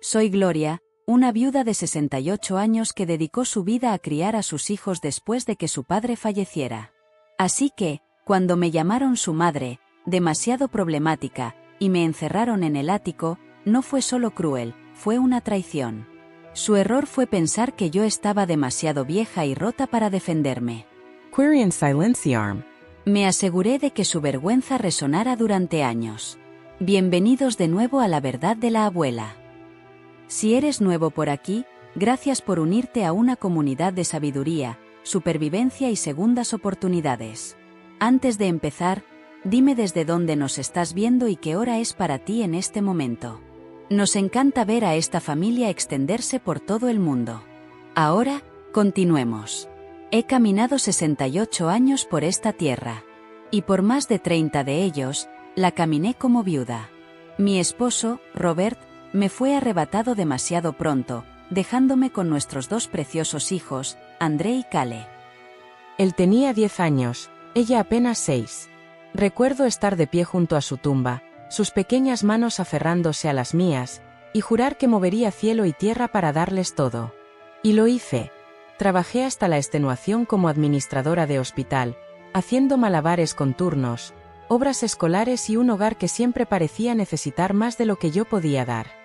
Soy Gloria, una viuda de 68 años que dedicó su vida a criar a sus hijos después de que su padre falleciera. Así que, cuando me llamaron su madre, demasiado problemática, y me encerraron en el ático, no fue solo cruel, fue una traición. Su error fue pensar que yo estaba demasiado vieja y rota para defenderme. Quirion silenciarm. Me aseguré de que su vergüenza resonara durante años. Bienvenidos de nuevo a la verdad de la abuela. Si eres nuevo por aquí, gracias por unirte a una comunidad de sabiduría, supervivencia y segundas oportunidades. Antes de empezar, dime desde dónde nos estás viendo y qué hora es para ti en este momento. Nos encanta ver a esta familia extenderse por todo el mundo. Ahora, continuemos. He caminado 68 años por esta tierra. Y por más de 30 de ellos, la caminé como viuda. Mi esposo, Robert, me fue arrebatado demasiado pronto, dejándome con nuestros dos preciosos hijos, André y Cale. Él tenía 10 años, ella apenas 6. Recuerdo estar de pie junto a su tumba, sus pequeñas manos aferrándose a las mías, y jurar que movería cielo y tierra para darles todo. Y lo hice. Trabajé hasta la extenuación como administradora de hospital, haciendo malabares con turnos, obras escolares y un hogar que siempre parecía necesitar más de lo que yo podía dar.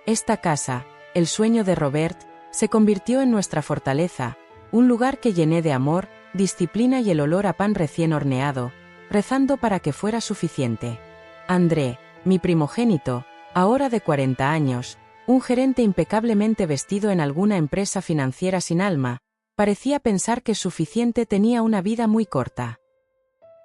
Esta casa, el sueño de Robert, se convirtió en nuestra fortaleza, un lugar que llené de amor, disciplina y el olor a pan recién horneado, rezando para que fuera suficiente. André, mi primogénito, ahora de 40 años, un gerente impecablemente vestido en alguna empresa financiera sin alma, parecía pensar que suficiente tenía una vida muy corta.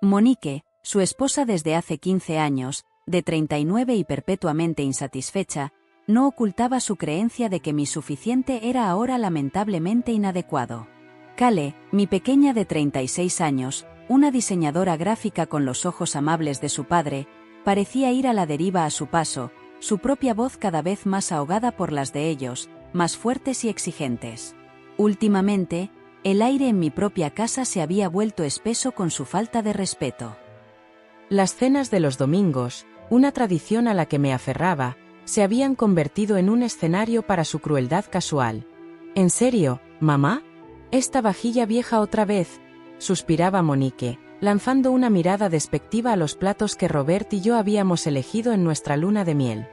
Monique, su esposa desde hace 15 años, de 39 y perpetuamente insatisfecha, no ocultaba su creencia de que mi suficiente era ahora lamentablemente inadecuado. Cale, mi pequeña de 36 años, una diseñadora gráfica con los ojos amables de su padre, parecía ir a la deriva a su paso, su propia voz cada vez más ahogada por las de ellos, más fuertes y exigentes. Últimamente, el aire en mi propia casa se había vuelto espeso con su falta de respeto. Las cenas de los domingos, una tradición a la que me aferraba, se habían convertido en un escenario para su crueldad casual. ¿En serio, mamá? ¿Esta vajilla vieja otra vez?, suspiraba Monique, lanzando una mirada despectiva a los platos que Robert y yo habíamos elegido en nuestra luna de miel.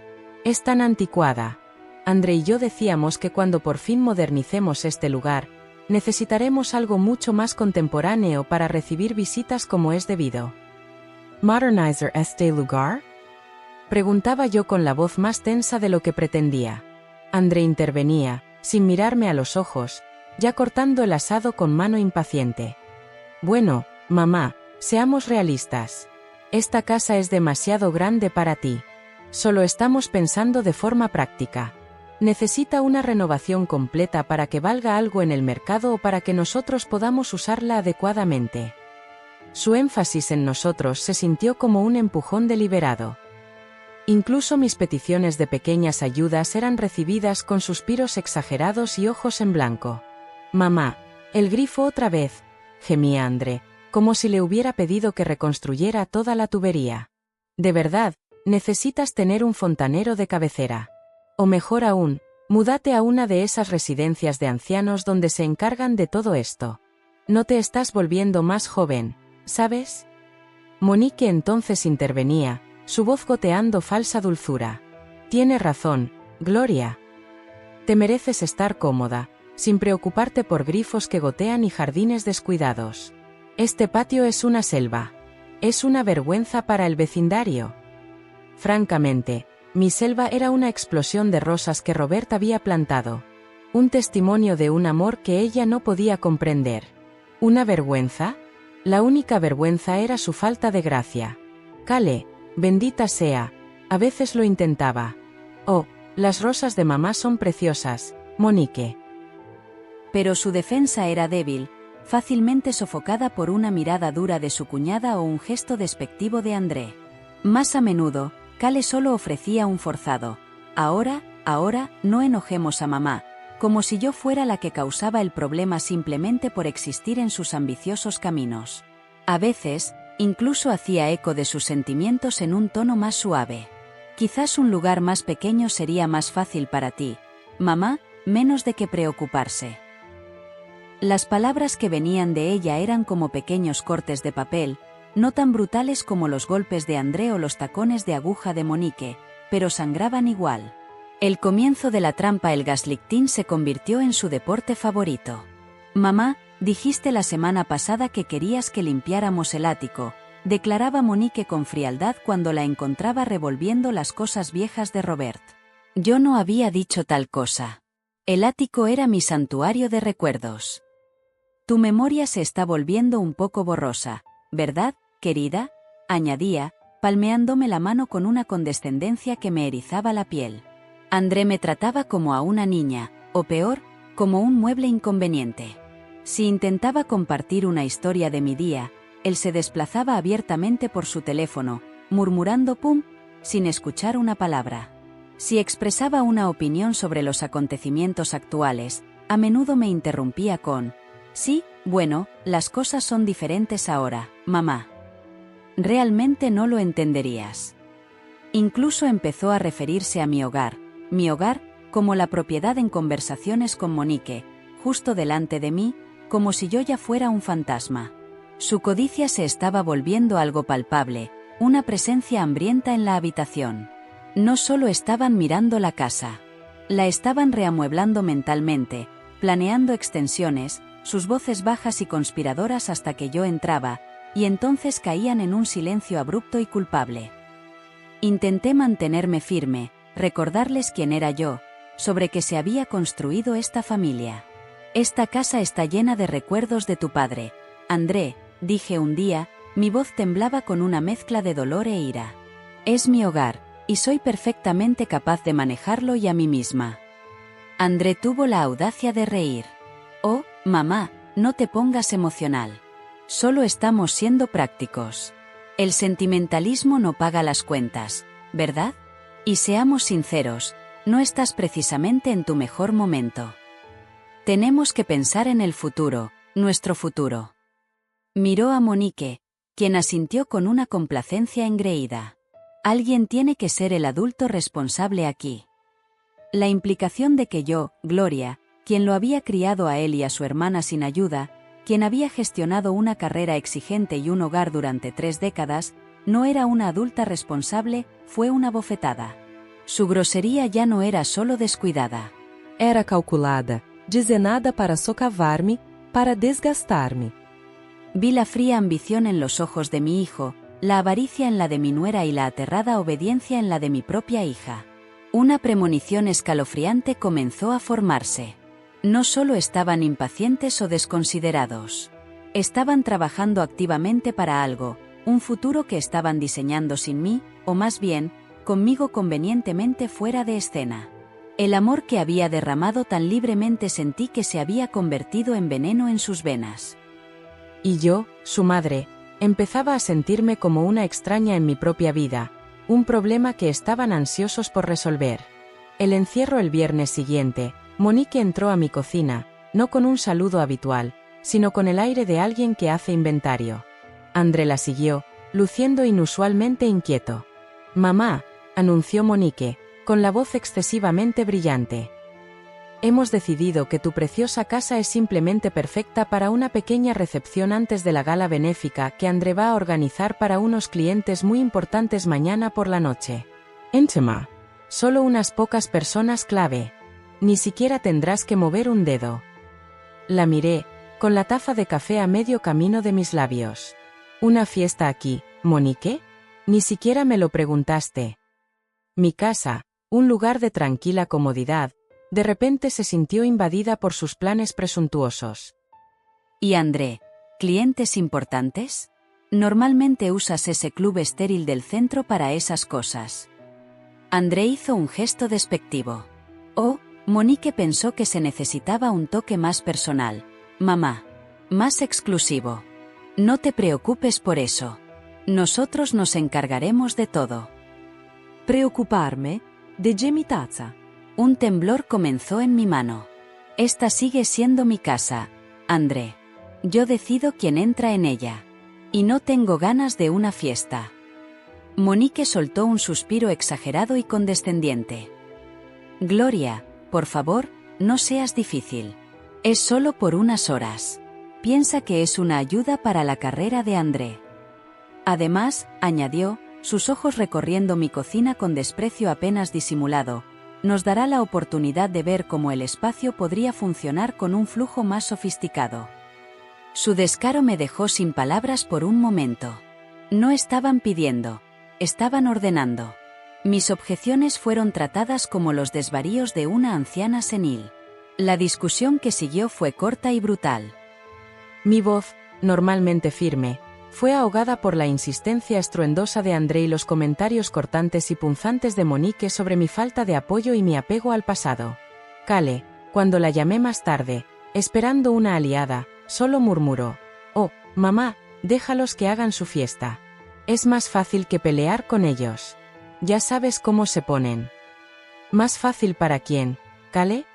Es tan anticuada. André y yo decíamos que cuando por fin modernicemos este lugar, necesitaremos algo mucho más contemporáneo para recibir visitas como es debido. ¿Modernizer este lugar?, preguntaba yo con la voz más tensa de lo que pretendía. André intervenía, sin mirarme a los ojos, ya cortando el asado con mano impaciente. Bueno, mamá, seamos realistas. Esta casa es demasiado grande para ti. Solo estamos pensando de forma práctica. Necesita una renovación completa para que valga algo en el mercado o para que nosotros podamos usarla adecuadamente. Su énfasis en nosotros se sintió como un empujón deliberado. Incluso mis peticiones de pequeñas ayudas eran recibidas con suspiros exagerados y ojos en blanco. Mamá, el grifo otra vez, gemía André, como si le hubiera pedido que reconstruyera toda la tubería. De verdad, necesitas tener un fontanero de cabecera. O mejor aún, múdate a una de esas residencias de ancianos donde se encargan de todo esto. No te estás volviendo más joven, ¿sabes? Monique entonces intervenía, su voz goteando falsa dulzura. Tiene razón, Gloria. Te mereces estar cómoda, sin preocuparte por grifos que gotean y jardines descuidados. Este patio es una selva. Es una vergüenza para el vecindario. Francamente, mi selva era una explosión de rosas que Robert había plantado. Un testimonio de un amor que ella no podía comprender. ¿Una vergüenza? La única vergüenza era su falta de gracia. Cale, bendita sea, a veces lo intentaba. Oh, las rosas de mamá son preciosas, Monique. Pero su defensa era débil, fácilmente sofocada por una mirada dura de su cuñada o un gesto despectivo de André. Más a menudo, Cale solo ofrecía un forzado. Ahora, no enojemos a mamá, como si yo fuera la que causaba el problema simplemente por existir en sus ambiciosos caminos. A veces, incluso hacía eco de sus sentimientos en un tono más suave. Quizás un lugar más pequeño sería más fácil para ti, mamá, menos de qué preocuparse. Las palabras que venían de ella eran como pequeños cortes de papel, no tan brutales como los golpes de André o los tacones de aguja de Monique, pero sangraban igual. El comienzo de la trampa el gaslighting se convirtió en su deporte favorito. Mamá, dijiste la semana pasada que querías que limpiáramos el ático, declaraba Monique con frialdad cuando la encontraba revolviendo las cosas viejas de Robert. Yo no había dicho tal cosa. El ático era mi santuario de recuerdos. Tu memoria se está volviendo un poco borrosa, ¿verdad, querida?, añadía, palmeándome la mano con una condescendencia que me erizaba la piel. André me trataba como a una niña, o peor, como un mueble inconveniente. Si intentaba compartir una historia de mi día, él se desplazaba abiertamente por su teléfono, murmurando pum, sin escuchar una palabra. Si expresaba una opinión sobre los acontecimientos actuales, a menudo me interrumpía con: sí, bueno, las cosas son diferentes ahora, mamá. Realmente no lo entenderías. Incluso empezó a referirse a mi hogar, como la propiedad en conversaciones con Monique, justo delante de mí, como si yo ya fuera un fantasma. Su codicia se estaba volviendo algo palpable, una presencia hambrienta en la habitación. No solo estaban mirando la casa, la estaban reamueblando mentalmente, planeando extensiones, sus voces bajas y conspiradoras hasta que yo entraba, y entonces caían en un silencio abrupto y culpable. Intenté mantenerme firme, recordarles quién era yo, sobre qué se había construido esta familia. Esta casa está llena de recuerdos de tu padre, André, dije un día, mi voz temblaba con una mezcla de dolor e ira. Es mi hogar, y soy perfectamente capaz de manejarlo y a mí misma. André tuvo la audacia de reír. Oh, mamá, no te pongas emocional. Solo estamos siendo prácticos. El sentimentalismo no paga las cuentas, ¿verdad? Y seamos sinceros, no estás precisamente en tu mejor momento. Tenemos que pensar en el futuro, nuestro futuro. Miró a Monique, quien asintió con una complacencia engreída. Alguien tiene que ser el adulto responsable aquí. La implicación de que yo, Gloria, quien lo había criado a él y a su hermana sin ayuda, quien había gestionado una carrera exigente y un hogar durante 3 décadas, no era una adulta responsable, fue una bofetada. Su grosería ya no era solo descuidada. Era calculada, desenhada para socavar-me, para desgastar-me. Vi la fría ambición en los ojos de mi hijo, la avaricia en la de mi nuera y la aterrada obediencia en la de mi propia hija. Una premonición escalofriante comenzó a formarse. No solo estaban impacientes o desconsiderados. Estaban trabajando activamente para algo, un futuro que estaban diseñando sin mí, o más bien, conmigo convenientemente fuera de escena. El amor que había derramado tan libremente sentí que se había convertido en veneno en sus venas. Y yo, su madre, empezaba a sentirme como una extraña en mi propia vida, un problema que estaban ansiosos por resolver. El encierro el viernes siguiente, Monique entró a mi cocina, no con un saludo habitual, sino con el aire de alguien que hace inventario. André la siguió, luciendo inusualmente inquieto. «Mamá», anunció Monique, con la voz excesivamente brillante. «Hemos decidido que tu preciosa casa es simplemente perfecta para una pequeña recepción antes de la gala benéfica que André va a organizar para unos clientes muy importantes mañana por la noche. Íntima. Solo unas pocas personas clave. Ni siquiera tendrás que mover un dedo». La miré, con la taza de café a medio camino de mis labios. «¿Una fiesta aquí, Monique? Ni siquiera me lo preguntaste». Mi casa, un lugar de tranquila comodidad, de repente se sintió invadida por sus planes presuntuosos. «¿Y André, clientes importantes? Normalmente usas ese club estéril del centro para esas cosas». André hizo un gesto despectivo. «Oh», Monique pensó que se necesitaba un toque más personal. «Mamá. Más exclusivo. No te preocupes por eso. Nosotros nos encargaremos de todo». Preocuparme, de mi taza. Un temblor comenzó en mi mano. «Esta sigue siendo mi casa, André. Yo decido quién entra en ella. Y no tengo ganas de una fiesta». Monique soltó un suspiro exagerado y condescendiente. Gloria, por favor, no seas difícil. Es solo por unas horas. Piensa que es una ayuda para la carrera de André. Además, añadió, sus ojos recorriendo mi cocina con desprecio apenas disimulado, nos dará la oportunidad de ver cómo el espacio podría funcionar con un flujo más sofisticado. Su descaro me dejó sin palabras por un momento. No estaban pidiendo, estaban ordenando. Mis objeciones fueron tratadas como los desvaríos de una anciana senil. La discusión que siguió fue corta y brutal. Mi voz, normalmente firme, fue ahogada por la insistencia estruendosa de André y los comentarios cortantes y punzantes de Monique sobre mi falta de apoyo y mi apego al pasado. Cale, cuando la llamé más tarde, esperando una aliada, solo murmuró: «Oh, mamá, déjalos que hagan su fiesta. Es más fácil que pelear con ellos. Ya sabes cómo se ponen». ¿Más fácil para quién, Cale?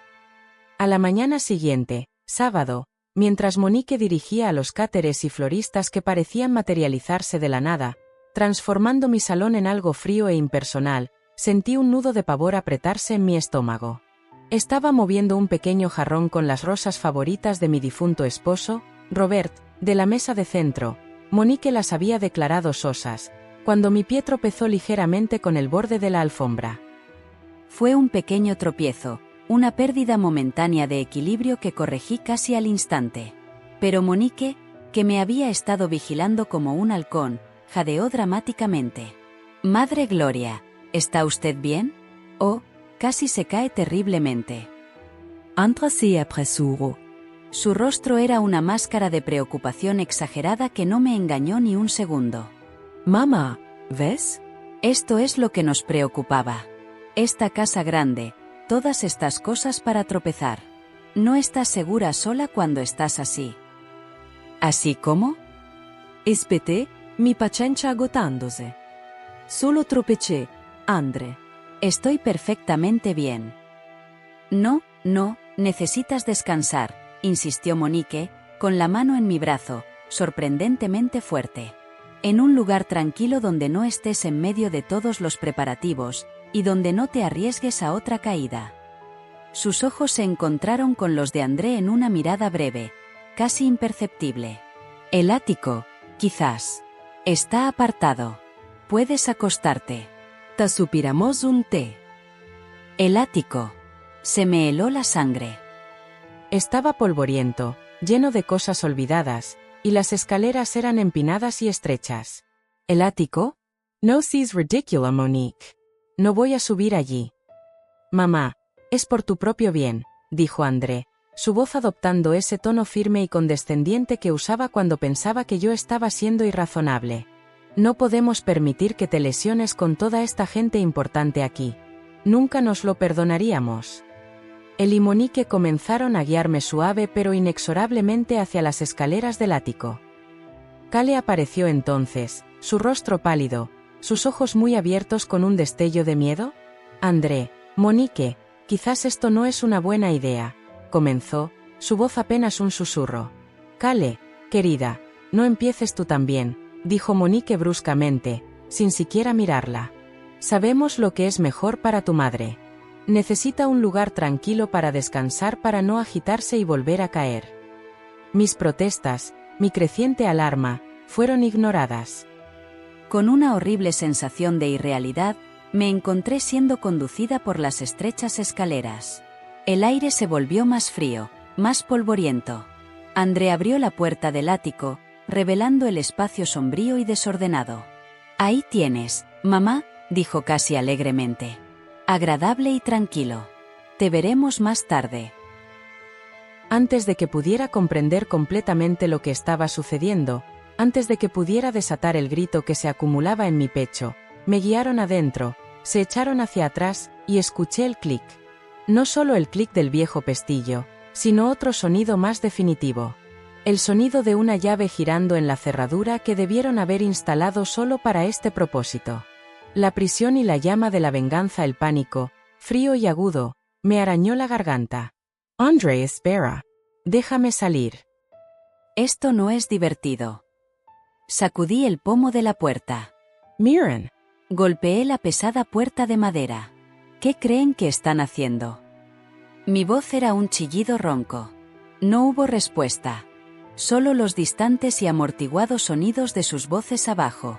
A la mañana siguiente, sábado, mientras Monique dirigía a los cáteres y floristas que parecían materializarse de la nada, transformando mi salón en algo frío e impersonal, sentí un nudo de pavor apretarse en mi estómago. Estaba moviendo un pequeño jarrón con las rosas favoritas de mi difunto esposo, Robert, de la mesa de centro. Monique las había declarado sosas, cuando mi pie tropezó ligeramente con el borde de la alfombra. Fue un pequeño tropiezo, una pérdida momentánea de equilibrio que corregí casi al instante. Pero Monique, que me había estado vigilando como un halcón, jadeó dramáticamente. «Madre Gloria, ¿está usted bien?» «Oh, casi se cae terriblemente». «Entrase apresuro». Su rostro era una máscara de preocupación exagerada que no me engañó ni un segundo. «Mamá, ¿ves?» Esto es lo que nos preocupaba. Esta casa grande, todas estas cosas para tropezar. No estás segura sola cuando estás así. ¿Así cómo? Aspetté, mi paciencia agotándose. Solo tropecé, André. Estoy perfectamente bien. No, necesitas descansar, insistió Monique, con la mano en mi brazo, sorprendentemente fuerte. En un lugar tranquilo donde no estés en medio de todos los preparativos, y donde no te arriesgues a otra caída. Sus ojos se encontraron con los de André en una mirada breve, casi imperceptible. El ático, quizás. Está apartado. Puedes acostarte. Te supiramos un té. El ático. Se me heló la sangre. Estaba polvoriento, lleno de cosas olvidadas, y las escaleras eran empinadas y estrechas. ¿El ático? No seas ridícula, Monique. No voy a subir allí. Mamá, es por tu propio bien, dijo André, su voz adoptando ese tono firme y condescendiente que usaba cuando pensaba que yo estaba siendo irrazonable. No podemos permitir que te lesiones con toda esta gente importante aquí. Nunca nos lo perdonaríamos. Él y Monique comenzaron a guiarme suave pero inexorablemente hacia las escaleras del ático. Cale apareció entonces, su rostro pálido, sus ojos muy abiertos con un destello de miedo. André, Monique, quizás esto no es una buena idea, comenzó, su voz apenas un susurro. Cale, querida, no empieces tú también, dijo Monique bruscamente, sin siquiera mirarla. Sabemos lo que es mejor para tu madre. Necesita un lugar tranquilo para descansar para no agitarse y volver a caer. Mis protestas, mi creciente alarma, fueron ignoradas. Con una horrible sensación de irrealidad, me encontré siendo conducida por las estrechas escaleras. El aire se volvió más frío, más polvoriento. André abrió la puerta del ático, revelando el espacio sombrío y desordenado. «Ahí tienes, mamá», dijo casi alegremente. «Agradable y tranquilo. Te veremos más tarde». Antes de que pudiera comprender completamente lo que estaba sucediendo, antes de que pudiera desatar el grito que se acumulaba en mi pecho, me guiaron adentro, se echaron hacia atrás, y escuché el clic. No solo el clic del viejo pestillo, sino otro sonido más definitivo. El sonido de una llave girando en la cerradura que debieron haber instalado solo para este propósito. La prisión y la llama de la venganza, el pánico, frío y agudo, me arañó la garganta. «André, espera. Déjame salir». Esto no es divertido. Sacudí el pomo de la puerta. «Miren», Golpeé la pesada puerta de madera. ¿Qué creen que están haciendo? Mi voz era un chillido ronco. No hubo respuesta. Solo los distantes y amortiguados sonidos de sus voces abajo.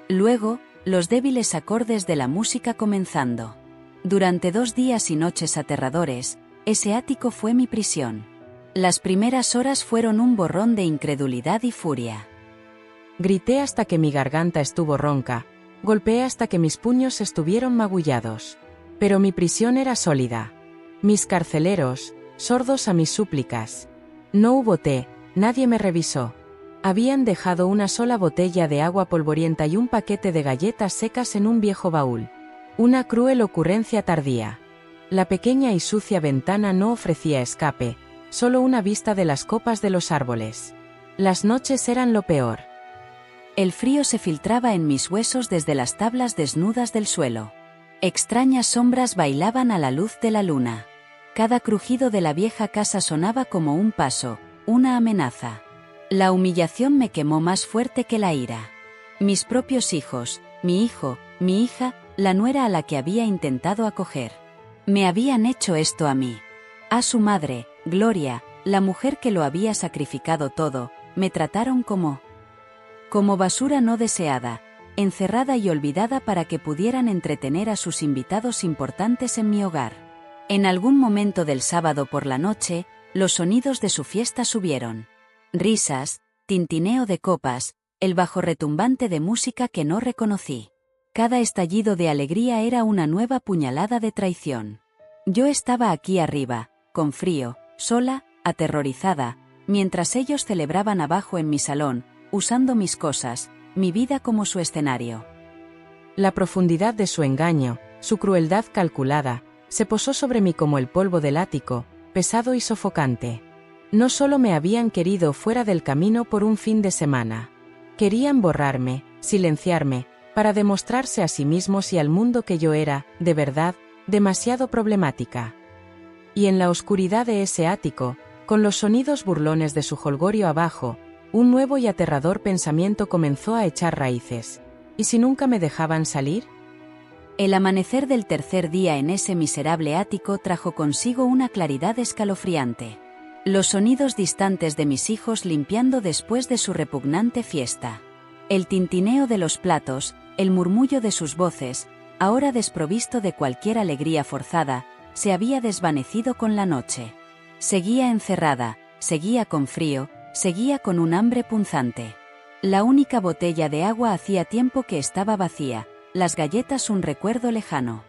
Luego, los débiles acordes de la música comenzando. Durante 2 días y noches aterradores, ese ático fue mi prisión. Las primeras horas fueron un borrón de incredulidad y furia. Grité hasta que mi garganta estuvo ronca, golpeé hasta que mis puños estuvieron magullados. Pero mi prisión era sólida. Mis carceleros, sordos a mis súplicas. No hubo té, nadie me revisó. Habían dejado una sola botella de agua polvorienta y un paquete de galletas secas en un viejo baúl. Una cruel ocurrencia tardía. La pequeña y sucia ventana no ofrecía escape, solo una vista de las copas de los árboles. Las noches eran lo peor. El frío se filtraba en mis huesos desde las tablas desnudas del suelo. Extrañas sombras bailaban a la luz de la luna. Cada crujido de la vieja casa sonaba como un paso, una amenaza. La humillación me quemó más fuerte que la ira. Mis propios hijos, mi hijo, mi hija, la nuera a la que había intentado acoger. Me habían hecho esto a mí. A su madre, Gloria, la mujer que lo había sacrificado todo, me trataron como basura no deseada, encerrada y olvidada para que pudieran entretener a sus invitados importantes en mi hogar. En algún momento del sábado por la noche, los sonidos de su fiesta subieron. Risas, tintineo de copas, el bajo retumbante de música que no reconocí. Cada estallido de alegría era una nueva puñalada de traición. Yo estaba aquí arriba, con frío, sola, aterrorizada, mientras ellos celebraban abajo en mi salón, usando mis cosas, mi vida como su escenario. La profundidad de su engaño, su crueldad calculada, se posó sobre mí como el polvo del ático, pesado y sofocante. No solo me habían querido fuera del camino por un fin de semana. Querían borrarme, silenciarme, para demostrarse a sí mismos y al mundo que yo era, de verdad, demasiado problemática. Y en la oscuridad de ese ático, con los sonidos burlones de su jolgorio abajo, un nuevo y aterrador pensamiento comenzó a echar raíces. ¿Y si nunca me dejaban salir? El amanecer del tercer día en ese miserable ático trajo consigo una claridad escalofriante. Los sonidos distantes de mis hijos limpiando después de su repugnante fiesta. El tintineo de los platos, el murmullo de sus voces, ahora desprovisto de cualquier alegría forzada, se había desvanecido con la noche. Seguía encerrada, seguía con frío, seguía con un hambre punzante. La única botella de agua hacía tiempo que estaba vacía, las galletas un recuerdo lejano.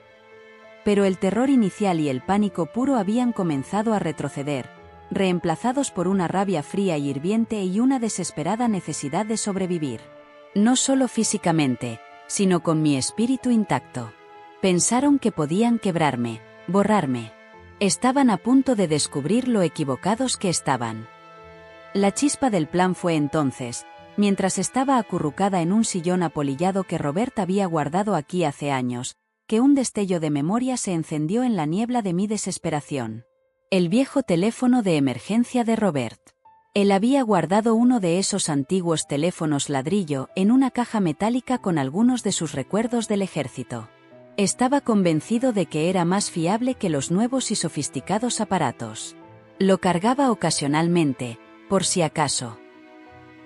Pero el terror inicial y el pánico puro habían comenzado a retroceder, reemplazados por una rabia fría y hirviente y una desesperada necesidad de sobrevivir. No solo físicamente, sino con mi espíritu intacto. Pensaron que podían quebrarme, borrarme. Estaban a punto de descubrir lo equivocados que estaban. La chispa del plan fue entonces, mientras estaba acurrucada en un sillón apolillado que Robert había guardado aquí hace años, que un destello de memoria se encendió en la niebla de mi desesperación. El viejo teléfono de emergencia de Robert. Él había guardado uno de esos antiguos teléfonos ladrillo en una caja metálica con algunos de sus recuerdos del ejército. Estaba convencido de que era más fiable que los nuevos y sofisticados aparatos. Lo cargaba ocasionalmente, por si acaso.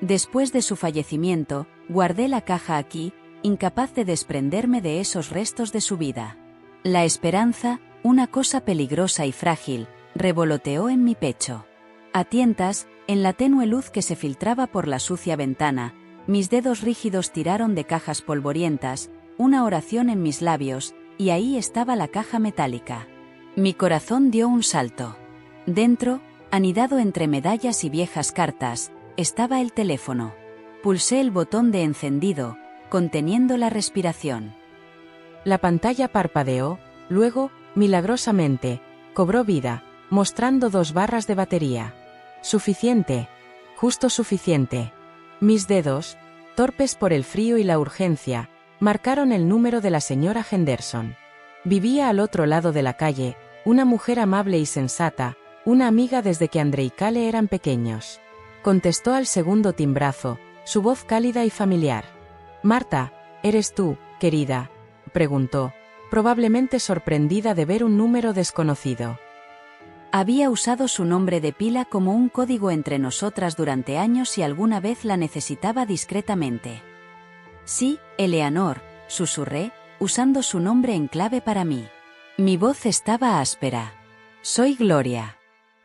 Después de su fallecimiento, guardé la caja aquí, incapaz de desprenderme de esos restos de su vida. La esperanza, una cosa peligrosa y frágil, revoloteó en mi pecho. A tientas, en la tenue luz que se filtraba por la sucia ventana, mis dedos rígidos tiraron de cajas polvorientas, una oración en mis labios, y ahí estaba la caja metálica. Mi corazón dio un salto. Dentro, anidado entre medallas y viejas cartas, estaba el teléfono. Pulsé el botón de encendido, conteniendo la respiración. La pantalla parpadeó, luego, milagrosamente, cobró vida, mostrando 2 barras de batería. Suficiente. Justo suficiente. Mis dedos, torpes por el frío y la urgencia, marcaron el número de la señora Henderson. Vivía al otro lado de la calle, una mujer amable y sensata, una amiga desde que André y Cale eran pequeños. Contestó al segundo timbrazo, su voz cálida y familiar. Marta, ¿eres tú, querida? preguntó, probablemente sorprendida de ver un número desconocido. Había usado su nombre de pila como un código entre nosotras durante años y alguna vez la necesitaba discretamente. Sí, Eleanor, susurré, usando su nombre en clave para mí. Mi voz estaba áspera. Soy Gloria.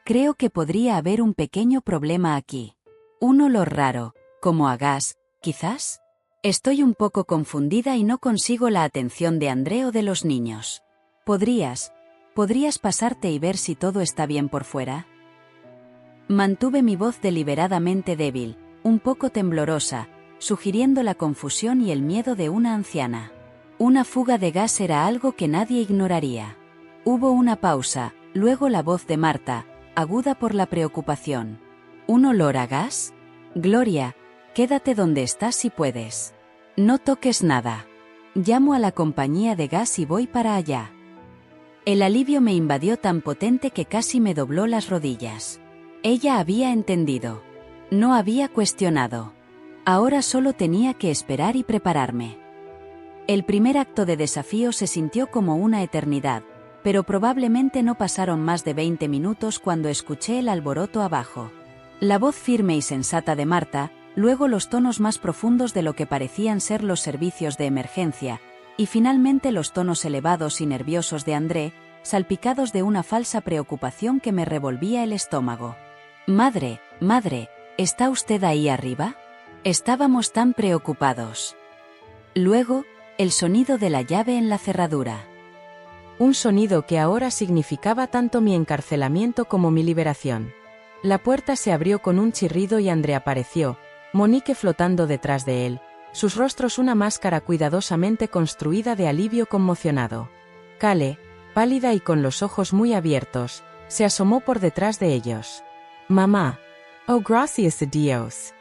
Creo que podría haber un pequeño problema aquí. Un olor raro, como a gas, quizás. Estoy un poco confundida y no consigo la atención de André o de los niños. ¿Podrías pasarte y ver si todo está bien por fuera? Mantuve mi voz deliberadamente débil, un poco temblorosa, sugiriendo la confusión y el miedo de una anciana. Una fuga de gas era algo que nadie ignoraría. Hubo una pausa, luego la voz de Marta, aguda por la preocupación. ¿Un olor a gas? Gloria, quédate donde estás si puedes. No toques nada. Llamo a la compañía de gas y voy para allá. El alivio me invadió tan potente que casi me dobló las rodillas. Ella había entendido. No había cuestionado. Ahora solo tenía que esperar y prepararme. El primer acto de desafío se sintió como una eternidad, pero probablemente no pasaron más de 20 minutos cuando escuché el alboroto abajo. La voz firme y sensata de Marta, luego los tonos más profundos de lo que parecían ser los servicios de emergencia, y finalmente los tonos elevados y nerviosos de André, salpicados de una falsa preocupación que me revolvía el estómago. Madre, ¿está usted ahí arriba? Estábamos tan preocupados. Luego, el sonido de la llave en la cerradura. Un sonido que ahora significaba tanto mi encarcelamiento como mi liberación. La puerta se abrió con un chirrido y André apareció, Monique flotando detrás de él, sus rostros una máscara cuidadosamente construida de alivio conmocionado. Kale, pálida y con los ojos muy abiertos, se asomó por detrás de ellos. «Mamá. Oh, gracias a Dios»,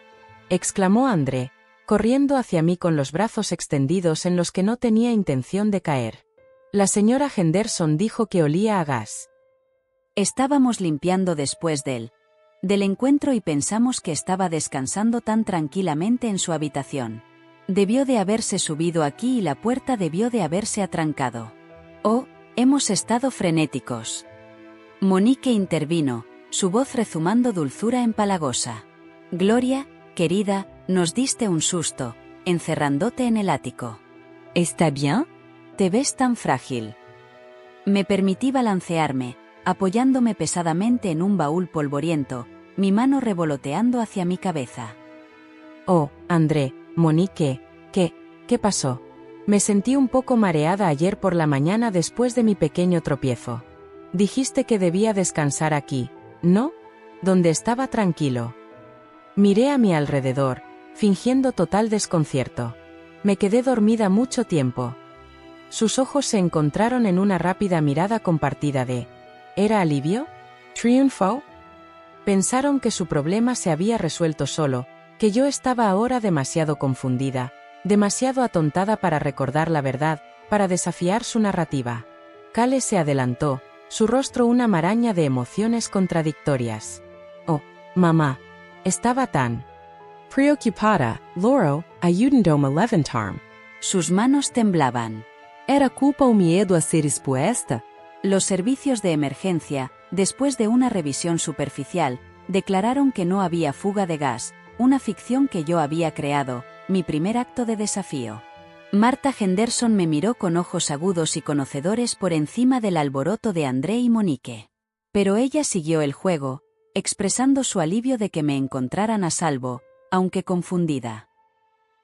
exclamó André, corriendo hacia mí con los brazos extendidos en los que no tenía intención de caer. La señora Henderson dijo que olía a gas. Estábamos limpiando después del encuentro y pensamos que estaba descansando tan tranquilamente en su habitación. Debió de haberse subido aquí y la puerta debió de haberse atrancado. Oh, hemos estado frenéticos. Monique intervino, su voz rezumando dulzura empalagosa. Gloria, querida, nos diste un susto, encerrándote en el ático. ¿Está bien? Te ves tan frágil. Me permití balancearme, apoyándome pesadamente en un baúl polvoriento, mi mano revoloteando hacia mi cabeza. Oh, André, Monique, ¿qué pasó? Me sentí un poco mareada ayer por la mañana después de mi pequeño tropiezo. Dijiste que debía descansar aquí, ¿no? Donde estaba tranquilo. Miré a mi alrededor, fingiendo total desconcierto. Me quedé dormida mucho tiempo. Sus ojos se encontraron en una rápida mirada compartida de... ¿Era alivio? ¿Triunfo? Pensaron que su problema se había resuelto solo, que yo estaba ahora demasiado confundida, demasiado atontada para recordar la verdad, para desafiar su narrativa. Kale se adelantó, su rostro una maraña de emociones contradictorias. Oh, mamá, estaba tan preocupada, Loro, ayúdame a levantarme. Sus manos temblaban. Era culpa o miedo a ser expuesta? Los servicios de emergencia, después de una revisión superficial, declararon que no había fuga de gas, una ficción que yo había creado, mi primer acto de desafío. Marta Henderson me miró con ojos agudos y conocedores por encima del alboroto de André y Monique. Pero ella siguió el juego, expresando su alivio de que me encontraran a salvo, aunque confundida.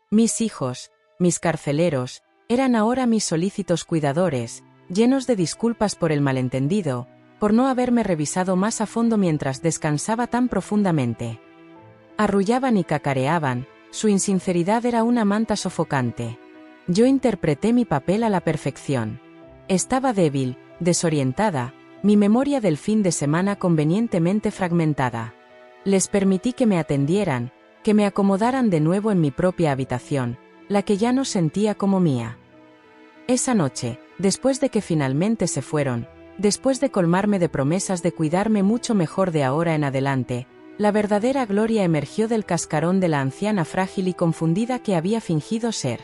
Mis hijos, mis carceleros, eran ahora mis solícitos cuidadores, llenos de disculpas por el malentendido, por no haberme revisado más a fondo mientras descansaba tan profundamente. Arrullaban y cacareaban, su insinceridad era una manta sofocante. Yo interpreté mi papel a la perfección. Estaba débil, desorientada, mi memoria del fin de semana convenientemente fragmentada. Les permití que me atendieran, que me acomodaran de nuevo en mi propia habitación, la que ya no sentía como mía. Esa noche, después de que finalmente se fueron, después de colmarme de promesas de cuidarme mucho mejor de ahora en adelante, la verdadera Gloria emergió del cascarón de la anciana frágil y confundida que había fingido ser.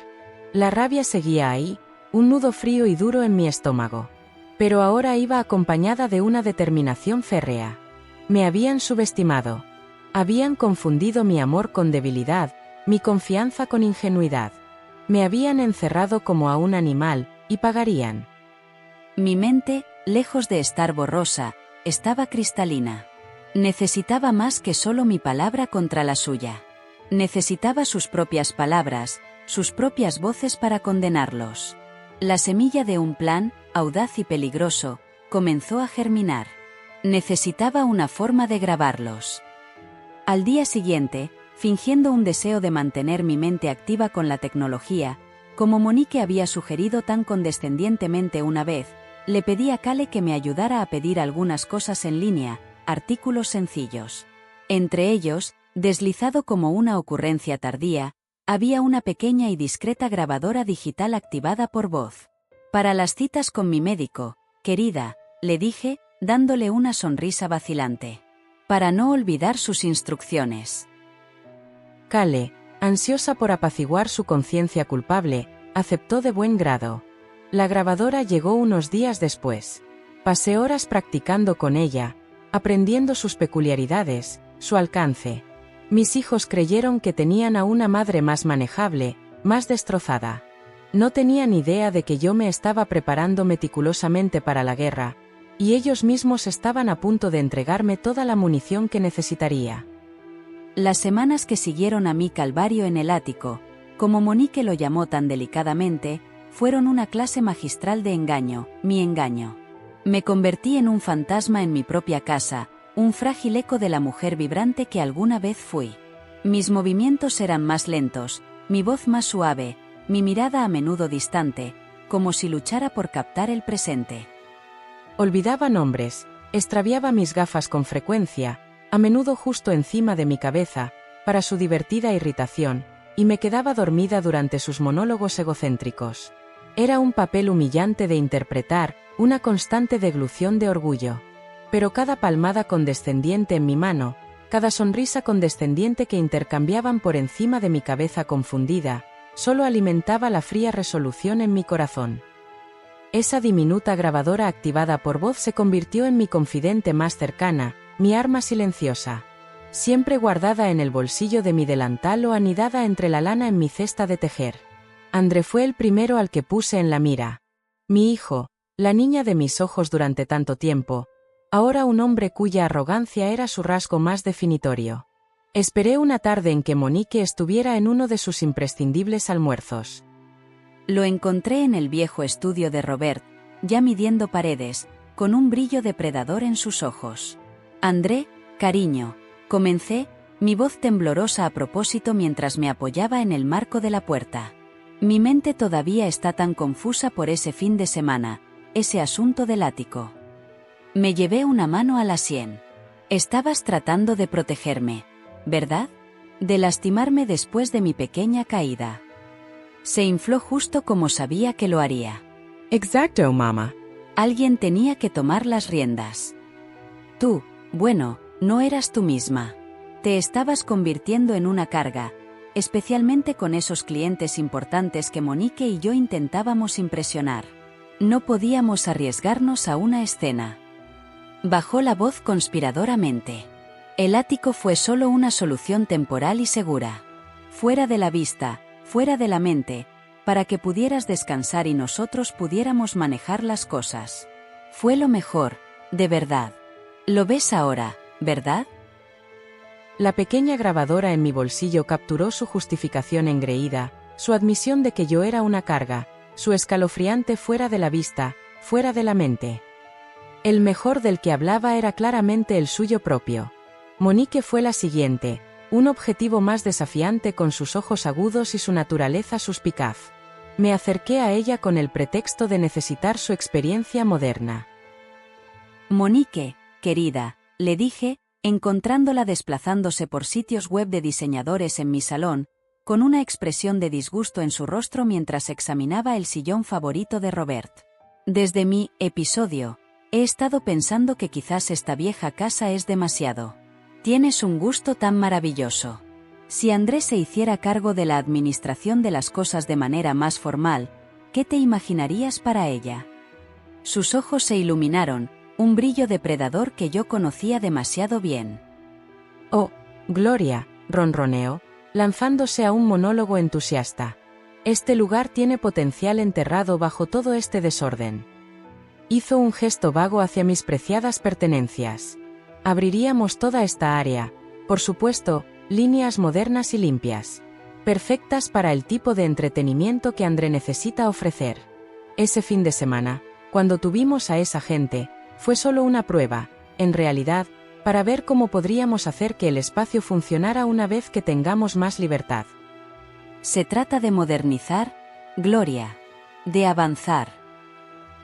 La rabia seguía ahí, un nudo frío y duro en mi estómago. Pero ahora iba acompañada de una determinación férrea. Me habían subestimado. Habían confundido mi amor con debilidad, mi confianza con ingenuidad. Me habían encerrado como a un animal, y pagarían. Mi mente, lejos de estar borrosa, estaba cristalina. Necesitaba más que solo mi palabra contra la suya. Necesitaba sus propias palabras, sus propias voces para condenarlos. La semilla de un plan, audaz y peligroso, comenzó a germinar. Necesitaba una forma de grabarlos. Al día siguiente, fingiendo un deseo de mantener mi mente activa con la tecnología, como Monique había sugerido tan condescendientemente una vez, le pedí a Kale que me ayudara a pedir algunas cosas en línea, artículos sencillos. Entre ellos, deslizado como una ocurrencia tardía, había una pequeña y discreta grabadora digital activada por voz. Para las citas con mi médico, querida, le dije, dándole una sonrisa vacilante. Para no olvidar sus instrucciones. Kale, ansiosa por apaciguar su conciencia culpable, aceptó de buen grado. La grabadora llegó unos días después. Pasé horas practicando con ella, aprendiendo sus peculiaridades, su alcance. Mis hijos creyeron que tenían a una madre más manejable, más destrozada. No tenían idea de que yo me estaba preparando meticulosamente para la guerra, y ellos mismos estaban a punto de entregarme toda la munición que necesitaría. Las semanas que siguieron a mi calvario en el ático, como Monique lo llamó tan delicadamente, fueron una clase magistral de engaño, mi engaño. Me convertí en un fantasma en mi propia casa, un frágil eco de la mujer vibrante que alguna vez fui. Mis movimientos eran más lentos, mi voz más suave, mi mirada a menudo distante, como si luchara por captar el presente. Olvidaba nombres, extraviaba mis gafas con frecuencia, a menudo justo encima de mi cabeza, para su divertida irritación, y me quedaba dormida durante sus monólogos egocéntricos. Era un papel humillante de interpretar, una constante deglución de orgullo. Pero cada palmada condescendiente en mi mano, cada sonrisa condescendiente que intercambiaban por encima de mi cabeza confundida, solo alimentaba la fría resolución en mi corazón. Esa diminuta grabadora activada por voz se convirtió en mi confidente más cercana, mi arma silenciosa. Siempre guardada en el bolsillo de mi delantal o anidada entre la lana en mi cesta de tejer. André fue el primero al que puse en la mira. Mi hijo, la niña de mis ojos durante tanto tiempo, ahora un hombre cuya arrogancia era su rasgo más definitorio. Esperé una tarde en que Monique estuviera en uno de sus imprescindibles almuerzos. Lo encontré en el viejo estudio de Robert, ya midiendo paredes, con un brillo depredador en sus ojos. André, cariño, comencé, mi voz temblorosa a propósito mientras me apoyaba en el marco de la puerta. Mi mente todavía está tan confusa por ese fin de semana, ese asunto del ático. Me llevé una mano a la sien. Estabas tratando de protegerme, ¿verdad? De lastimarme después de mi pequeña caída. Se infló justo como sabía que lo haría. Exacto, mamá. Alguien tenía que tomar las riendas. Tú, bueno, no eras tú misma. Te estabas convirtiendo en una carga, especialmente con esos clientes importantes que Monique y yo intentábamos impresionar. No podíamos arriesgarnos a una escena. Bajó la voz conspiradoramente. El ático fue solo una solución temporal y segura. Fuera de la vista, fuera de la mente, para que pudieras descansar y nosotros pudiéramos manejar las cosas. Fue lo mejor, de verdad. Lo ves ahora, ¿verdad? La pequeña grabadora en mi bolsillo capturó su justificación engreída, su admisión de que yo era una carga, su escalofriante fuera de la vista, fuera de la mente. El mejor del que hablaba era claramente el suyo propio. Monique fue la siguiente, un objetivo más desafiante con sus ojos agudos y su naturaleza suspicaz. Me acerqué a ella con el pretexto de necesitar su experiencia moderna. Monique, querida, le dije, encontrándola desplazándose por sitios web de diseñadores en mi salón, con una expresión de disgusto en su rostro mientras examinaba el sillón favorito de Robert. Desde mi episodio, he estado pensando que quizás esta vieja casa es demasiado. Tienes un gusto tan maravilloso. Si Andrés se hiciera cargo de la administración de las cosas de manera más formal, ¿Qué te imaginarías para ella? Sus ojos se iluminaron, un brillo depredador que yo conocía demasiado bien. Oh, Gloria, ronroneó, lanzándose a un monólogo entusiasta. Este lugar tiene potencial enterrado bajo todo este desorden. Hizo un gesto vago hacia mis preciadas pertenencias. Abriríamos toda esta área, por supuesto, líneas modernas y limpias. Perfectas para el tipo de entretenimiento que André necesita ofrecer. Ese fin de semana, cuando tuvimos a esa gente, fue solo una prueba, en realidad, para ver cómo podríamos hacer que el espacio funcionara una vez que tengamos más libertad. Se trata de modernizar, Gloria. De avanzar.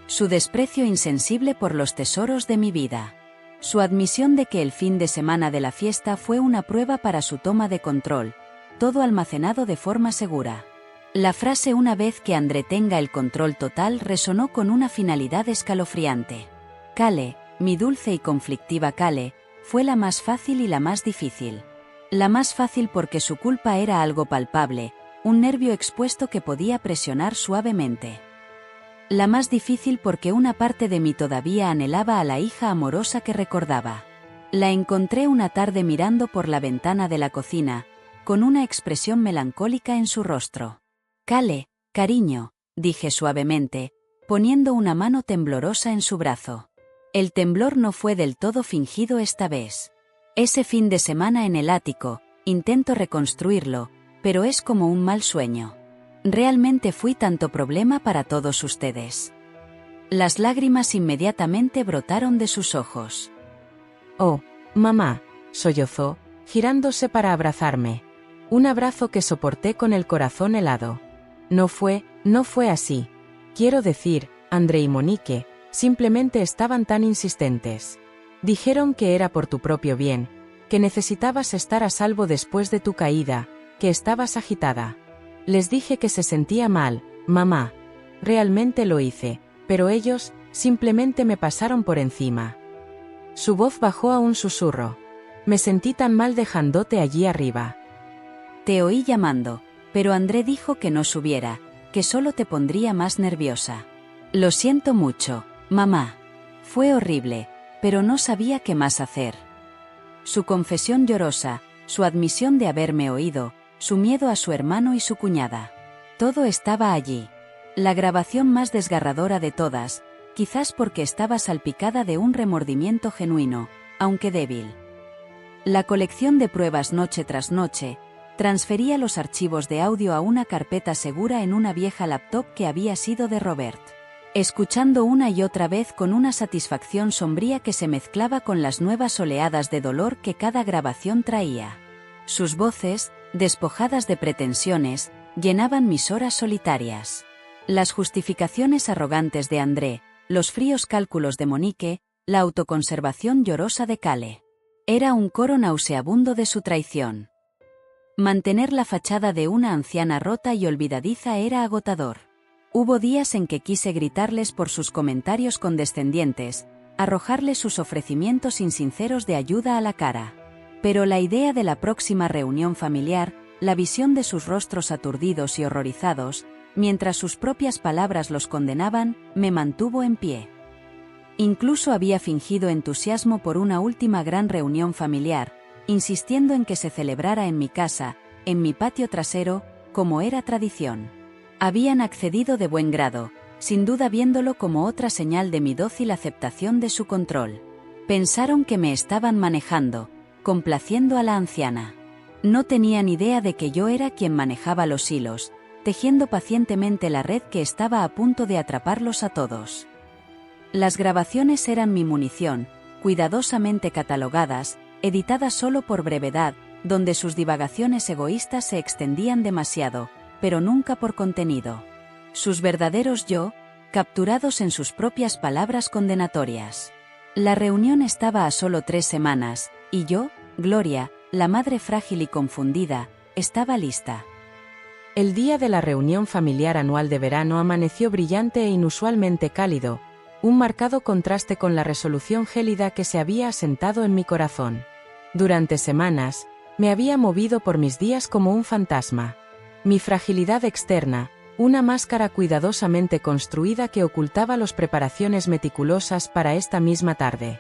Su desprecio insensible por los tesoros de mi vida. Su admisión de que el fin de semana de la fiesta fue una prueba para su toma de control, todo almacenado de forma segura. La frase "una vez que André tenga el control total" resonó con una finalidad escalofriante. Cale, mi dulce y conflictiva Cale, fue la más fácil y la más difícil. La más fácil porque su culpa era algo palpable, un nervio expuesto que podía presionar suavemente. La más difícil porque una parte de mí todavía anhelaba a la hija amorosa que recordaba. La encontré una tarde mirando por la ventana de la cocina, con una expresión melancólica en su rostro. «Cale, cariño», dije suavemente, poniendo una mano temblorosa en su brazo. El temblor no fue del todo fingido esta vez. Ese fin de semana en el ático, intento reconstruirlo, pero es como un mal sueño. Realmente fui tanto problema para todos ustedes. Las lágrimas inmediatamente brotaron de sus ojos. «Oh, mamá», sollozó, girándose para abrazarme. Un abrazo que soporté con el corazón helado. No fue así. Quiero decir, André y Monique, simplemente estaban tan insistentes. Dijeron que era por tu propio bien, que necesitabas estar a salvo después de tu caída, que estabas agitada. Les dije que se sentía mal, mamá. Realmente lo hice, pero ellos, simplemente me pasaron por encima. Su voz bajó a un susurro. Me sentí tan mal dejándote allí arriba. Te oí llamando, pero André dijo que no subiera, que solo te pondría más nerviosa. Lo siento mucho, mamá. Fue horrible, pero no sabía qué más hacer. Su confesión llorosa, su admisión de haberme oído, su miedo a su hermano y su cuñada. Todo estaba allí. La grabación más desgarradora de todas, quizás porque estaba salpicada de un remordimiento genuino, aunque débil. La colección de pruebas noche tras noche, transfería los archivos de audio a una carpeta segura en una vieja laptop que había sido de Robert. Escuchando una y otra vez con una satisfacción sombría que se mezclaba con las nuevas oleadas de dolor que cada grabación traía. Sus voces, despojadas de pretensiones, llenaban mis horas solitarias. Las justificaciones arrogantes de André, los fríos cálculos de Monique, la autoconservación llorosa de Cale. Era un coro nauseabundo de su traición. Mantener la fachada de una anciana rota y olvidadiza era agotador. Hubo días en que quise gritarles por sus comentarios condescendientes, arrojarles sus ofrecimientos insinceros de ayuda a la cara. Pero la idea de la próxima reunión familiar, la visión de sus rostros aturdidos y horrorizados, mientras sus propias palabras los condenaban, me mantuvo en pie. Incluso había fingido entusiasmo por una última gran reunión familiar, insistiendo en que se celebrara en mi casa, en mi patio trasero, como era tradición. Habían accedido de buen grado, sin duda viéndolo como otra señal de mi dócil aceptación de su control. Pensaron que me estaban manejando, complaciendo a la anciana. No tenían idea de que yo era quien manejaba los hilos, tejiendo pacientemente la red que estaba a punto de atraparlos a todos. Las grabaciones eran mi munición, cuidadosamente catalogadas, editadas solo por brevedad, donde sus divagaciones egoístas se extendían demasiado, pero nunca por contenido. Sus verdaderos yo, capturados en sus propias palabras condenatorias. La reunión estaba a solo 3 semanas, y yo, Gloria, la madre frágil y confundida, estaba lista. El día de la reunión familiar anual de verano amaneció brillante e inusualmente cálido, un marcado contraste con la resolución gélida que se había asentado en mi corazón. Durante semanas, me había movido por mis días como un fantasma. Mi fragilidad externa, una máscara cuidadosamente construida que ocultaba las preparaciones meticulosas para esta misma tarde.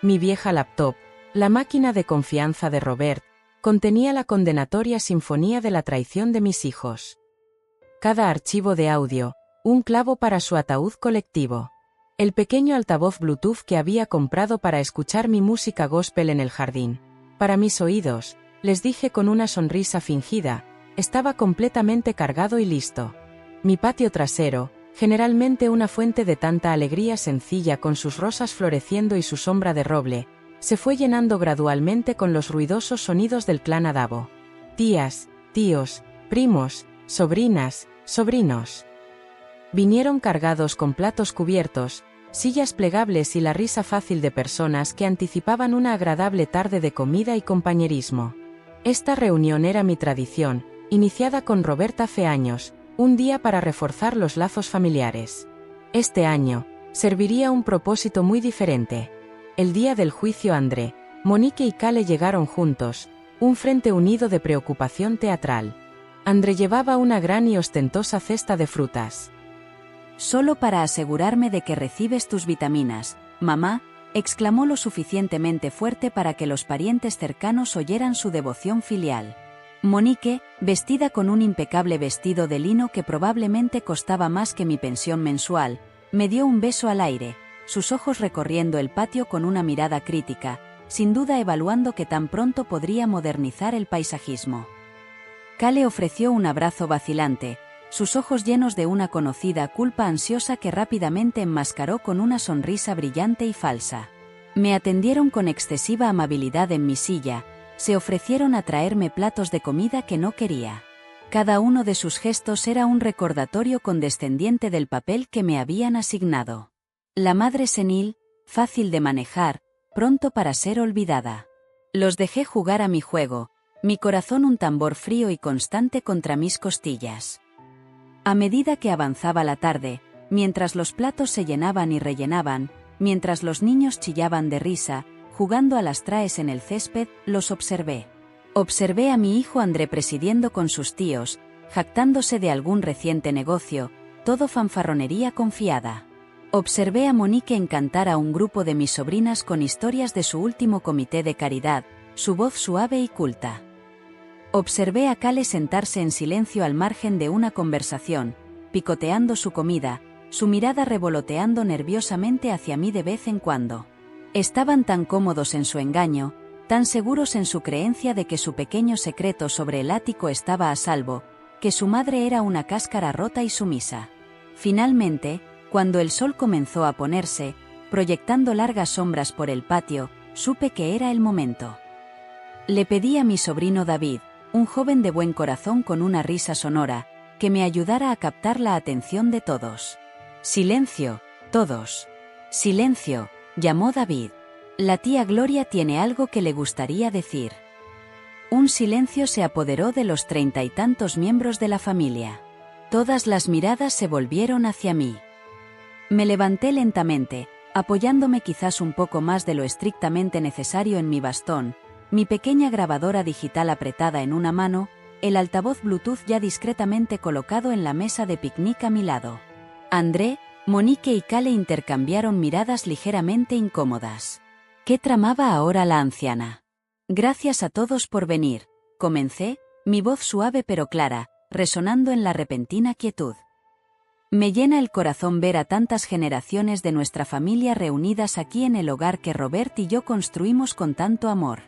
Mi vieja laptop, la máquina de confianza de Robert, contenía la condenatoria sinfonía de la traición de mis hijos. Cada archivo de audio, un clavo para su ataúd colectivo. El pequeño altavoz Bluetooth que había comprado para escuchar mi música gospel en el jardín. Para mis oídos, les dije con una sonrisa fingida, estaba completamente cargado y listo. Mi patio trasero, generalmente una fuente de tanta alegría sencilla con sus rosas floreciendo y su sombra de roble, se fue llenando gradualmente con los ruidosos sonidos del clan Adabo. Tías, tíos, primos, sobrinas, sobrinos. Vinieron cargados con platos cubiertos, sillas plegables y la risa fácil de personas que anticipaban una agradable tarde de comida y compañerismo. Esta reunión era mi tradición, iniciada con Robert hace años, un día para reforzar los lazos familiares. Este año, serviría un propósito muy diferente. El día del juicio André, Monique y Cale llegaron juntos, un frente unido de preocupación teatral. André llevaba una gran y ostentosa cesta de frutas. Solo para asegurarme de que recibes tus vitaminas, mamá, exclamó lo suficientemente fuerte para que los parientes cercanos oyeran su devoción filial. Monique, vestida con un impecable vestido de lino que probablemente costaba más que mi pensión mensual, me dio un beso al aire, sus ojos recorriendo el patio con una mirada crítica, sin duda evaluando que tan pronto podría modernizar el paisajismo. Cale ofreció un abrazo vacilante, sus ojos llenos de una conocida culpa ansiosa que rápidamente enmascaró con una sonrisa brillante y falsa. Me atendieron con excesiva amabilidad en mi silla, se ofrecieron a traerme platos de comida que no quería. Cada uno de sus gestos era un recordatorio condescendiente del papel que me habían asignado. La madre senil, fácil de manejar, pronto para ser olvidada. Los dejé jugar a mi juego, mi corazón un tambor frío y constante contra mis costillas. A medida que avanzaba la tarde, mientras los platos se llenaban y rellenaban, mientras los niños chillaban de risa, jugando a las traes en el césped, los observé. Observé a mi hijo André presidiendo con sus tíos, jactándose de algún reciente negocio, todo fanfarronería confiada. Observé a Monique encantar a un grupo de mis sobrinas con historias de su último comité de caridad, su voz suave y culta. Observé a Cale sentarse en silencio al margen de una conversación, picoteando su comida, su mirada revoloteando nerviosamente hacia mí de vez en cuando. Estaban tan cómodos en su engaño, tan seguros en su creencia de que su pequeño secreto sobre el ático estaba a salvo, que su madre era una cáscara rota y sumisa. Finalmente, cuando el sol comenzó a ponerse, proyectando largas sombras por el patio, supe que era el momento. Le pedí a mi sobrino David, un joven de buen corazón con una risa sonora, que me ayudara a captar la atención de todos. «Silencio, todos. Silencio», llamó David. «La tía Gloria tiene algo que le gustaría decir». Un silencio se apoderó de los 30 y tantos miembros de la familia. Todas las miradas se volvieron hacia mí. Me levanté lentamente, apoyándome quizás un poco más de lo estrictamente necesario en mi bastón, mi pequeña grabadora digital apretada en una mano, el altavoz Bluetooth ya discretamente colocado en la mesa de picnic a mi lado. André, Monique y Cale intercambiaron miradas ligeramente incómodas. ¿Qué tramaba ahora la anciana? «Gracias a todos por venir», comencé, mi voz suave pero clara, resonando en la repentina quietud. Me llena el corazón ver a tantas generaciones de nuestra familia reunidas aquí en el hogar que Robert y yo construimos con tanto amor.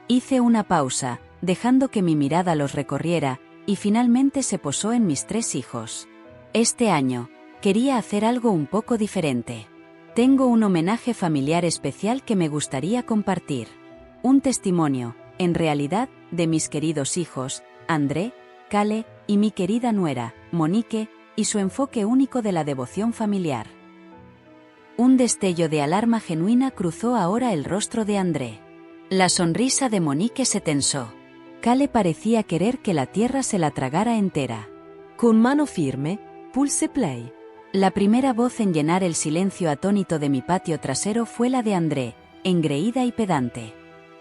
Hice una pausa, dejando que mi mirada los recorriera, y finalmente se posó en mis 3 hijos. Este año, quería hacer algo un poco diferente. Tengo un homenaje familiar especial que me gustaría compartir. Un testimonio, en realidad, de mis queridos hijos, André, Cale, y mi querida nuera, Monique, y su enfoque único de la devoción familiar. Un destello de alarma genuina cruzó ahora el rostro de André. La sonrisa de Monique se tensó. Cale parecía querer que la tierra se la tragara entera. Con mano firme, pulse play. La primera voz en llenar el silencio atónito de mi patio trasero fue la de André, engreída y pedante.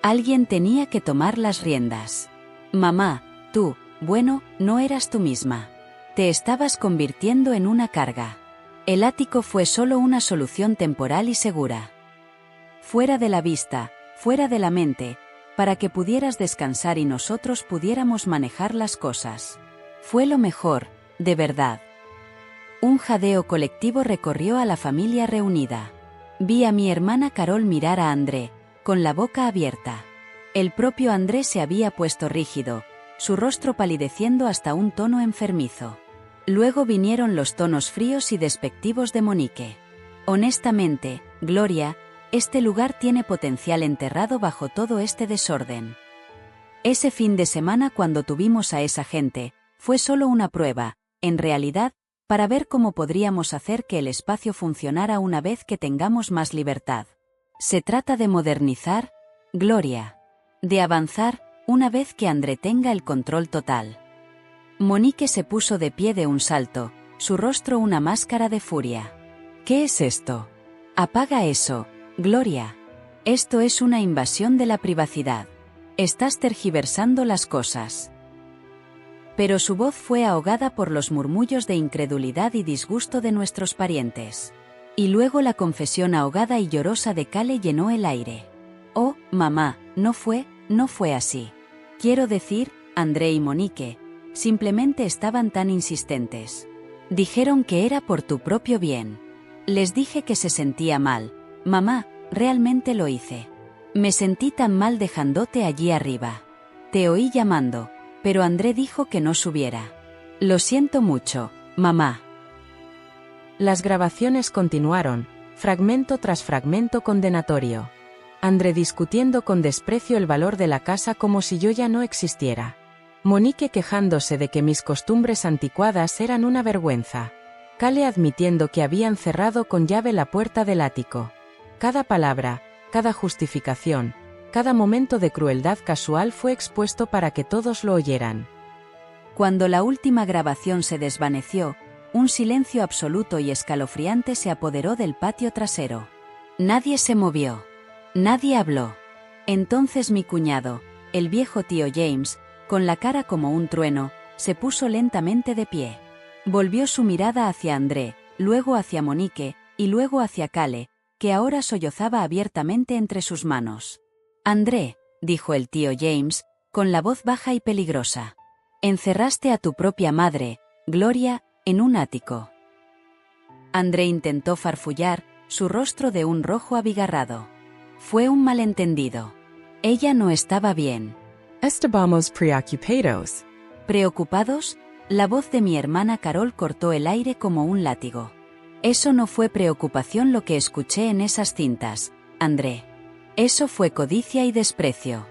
Alguien tenía que tomar las riendas. «Mamá, tú, bueno, no eras tú misma. Te estabas convirtiendo en una carga. El ático fue solo una solución temporal y segura. Fuera de la vista, fuera de la mente, para que pudieras descansar y nosotros pudiéramos manejar las cosas. Fue lo mejor, de verdad. Un jadeo colectivo recorrió a la familia reunida. Vi a mi hermana Carol mirar a André, con la boca abierta. El propio André se había puesto rígido, su rostro palideciendo hasta un tono enfermizo. Luego vinieron los tonos fríos y despectivos de Monique. Honestamente, Gloria, este lugar tiene potencial enterrado bajo todo este desorden. Ese fin de semana cuando tuvimos a esa gente, fue solo una prueba, en realidad, para ver cómo podríamos hacer que el espacio funcionara una vez que tengamos más libertad. Se trata de modernizar, Gloria. De avanzar, una vez que André tenga el control total. Monique se puso de pie de un salto, su rostro una máscara de furia. ¿Qué es esto? Apaga eso, Gloria. Esto es una invasión de la privacidad. Estás tergiversando las cosas. Pero su voz fue ahogada por los murmullos de incredulidad y disgusto de nuestros parientes. Y luego la confesión ahogada y llorosa de Cale llenó el aire. Oh, mamá, no fue así. Quiero decir, André y Monique, simplemente estaban tan insistentes. Dijeron que era por tu propio bien. Les dije que se sentía mal. Mamá, realmente lo hice. Me sentí tan mal dejándote allí arriba. Te oí llamando, pero André dijo que no subiera. Lo siento mucho, mamá. Las grabaciones continuaron, fragmento tras fragmento condenatorio. André discutiendo con desprecio el valor de la casa como si yo ya no existiera. Monique quejándose de que mis costumbres anticuadas eran una vergüenza. Cale admitiendo que habían cerrado con llave la puerta del ático. Cada palabra, cada justificación, cada momento de crueldad casual fue expuesto para que todos lo oyeran. Cuando la última grabación se desvaneció, un silencio absoluto y escalofriante se apoderó del patio trasero. Nadie se movió. Nadie habló. Entonces mi cuñado, el viejo tío James, con la cara como un trueno, se puso lentamente de pie. Volvió su mirada hacia André, luego hacia Monique, y luego hacia Cale, que ahora sollozaba abiertamente entre sus manos. André, dijo el tío James, con la voz baja y peligrosa. Encerraste a tu propia madre, Gloria, en un ático. André intentó farfullar, su rostro de un rojo abigarrado. Fue un malentendido. Ella no estaba bien. Estábamos preocupados. ¿Preocupados? La voz de mi hermana Carol cortó el aire como un látigo. Eso no fue preocupación lo que escuché en esas cintas, André. Eso fue codicia y desprecio.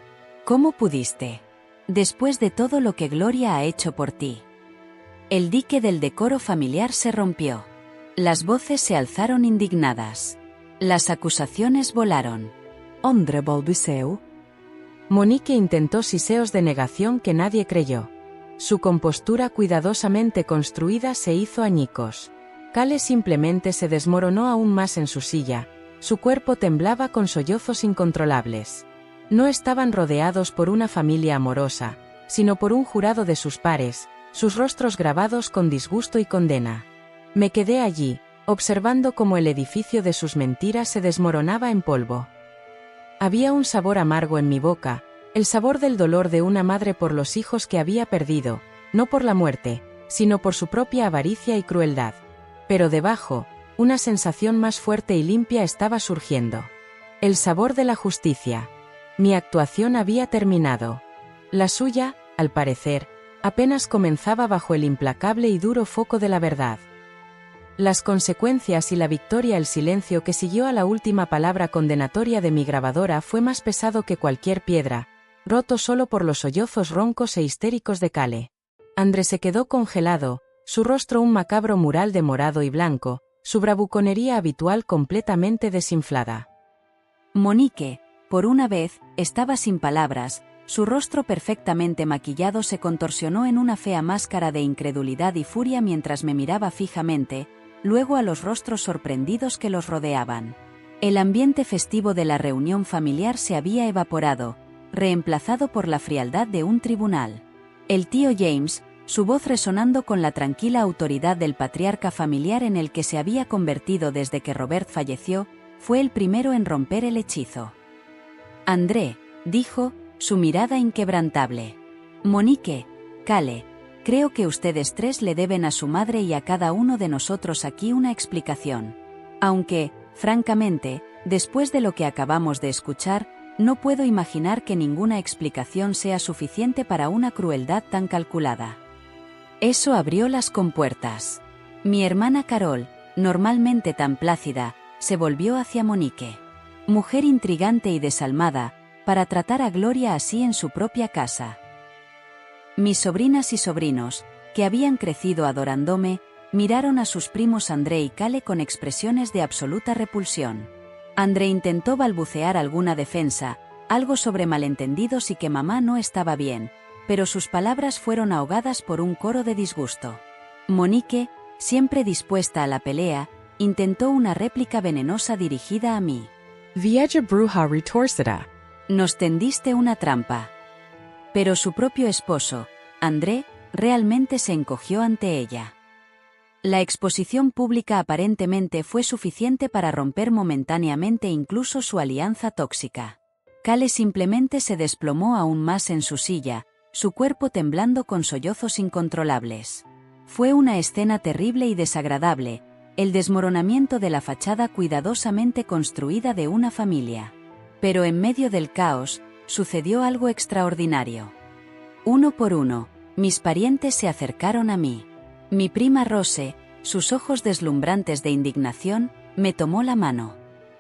¿Cómo pudiste? Después de todo lo que Gloria ha hecho por ti. El dique del decoro familiar se rompió. Las voces se alzaron indignadas. Las acusaciones volaron. André balbuceó. Monique intentó siseos de negación que nadie creyó. Su compostura cuidadosamente construida se hizo añicos. Cale simplemente se desmoronó aún más en su silla, su cuerpo temblaba con sollozos incontrolables. No estaban rodeados por una familia amorosa, sino por un jurado de sus pares, sus rostros grabados con disgusto y condena. Me quedé allí, observando cómo el edificio de sus mentiras se desmoronaba en polvo. Había un sabor amargo en mi boca, el sabor del dolor de una madre por los hijos que había perdido, no por la muerte, sino por su propia avaricia y crueldad. Pero debajo, una sensación más fuerte y limpia estaba surgiendo. El sabor de la justicia. Mi actuación había terminado. La suya, al parecer, apenas comenzaba bajo el implacable y duro foco de la verdad. Las consecuencias y la victoria. El silencio que siguió a la última palabra condenatoria de mi grabadora fue más pesado que cualquier piedra, roto solo por los sollozos roncos e histéricos de Cale. André se quedó congelado, su rostro un macabro mural de morado y blanco, su bravuconería habitual completamente desinflada. Monique, por una vez, estaba sin palabras, su rostro perfectamente maquillado se contorsionó en una fea máscara de incredulidad y furia mientras me miraba fijamente, luego a los rostros sorprendidos que los rodeaban. El ambiente festivo de la reunión familiar se había evaporado, reemplazado por la frialdad de un tribunal. El tío James, su voz resonando con la tranquila autoridad del patriarca familiar en el que se había convertido desde que Robert falleció, fue el primero en romper el hechizo. André, dijo, su mirada inquebrantable. Monique, Cale, creo que ustedes tres le deben a su madre y a cada uno de nosotros aquí una explicación. Aunque, francamente, después de lo que acabamos de escuchar, no puedo imaginar que ninguna explicación sea suficiente para una crueldad tan calculada. Eso abrió las compuertas. Mi hermana Carol, normalmente tan plácida, se volvió hacia Monique. Mujer intrigante y desalmada, para tratar a Gloria así en su propia casa. Mis sobrinas y sobrinos, que habían crecido adorándome, miraron a sus primos André y Cale con expresiones de absoluta repulsión. André intentó balbucear alguna defensa, algo sobre malentendidos y que mamá no estaba bien, pero sus palabras fueron ahogadas por un coro de disgusto. Monique, siempre dispuesta a la pelea, intentó una réplica venenosa dirigida a mí. Vieja bruja retorcida. Nos tendiste una trampa. Pero su propio esposo, André, realmente se encogió ante ella. La exposición pública aparentemente fue suficiente para romper momentáneamente incluso su alianza tóxica. Cale simplemente se desplomó aún más en su silla, su cuerpo temblando con sollozos incontrolables. Fue una escena terrible y desagradable, el desmoronamiento de la fachada cuidadosamente construida de una familia. Pero en medio del caos, sucedió algo extraordinario. Uno por uno, mis parientes se acercaron a mí. Mi prima Rose, sus ojos deslumbrantes de indignación, me tomó la mano.